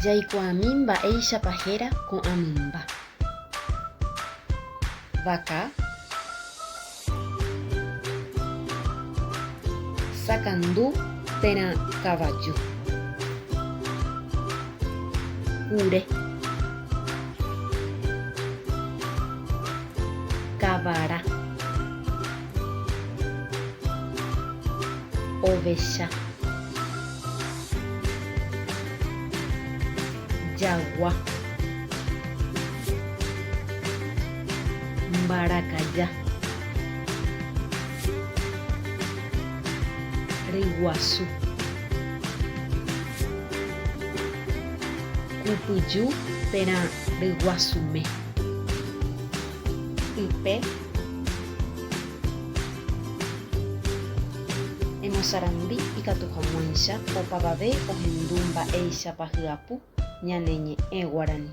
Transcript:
Jaikuaami mba'éichapa héra ko'ãmymba. Vaka, sakandu térã kavaju, kure, kavara, ovecha, jagua, mbarakaja, ryguasu, kupyju térã ryguasume, ype, emosarandi ikatu hag̃uáicha opavave ohendu mba'éichapa hyapu ñane ñe'ẽ Guarani.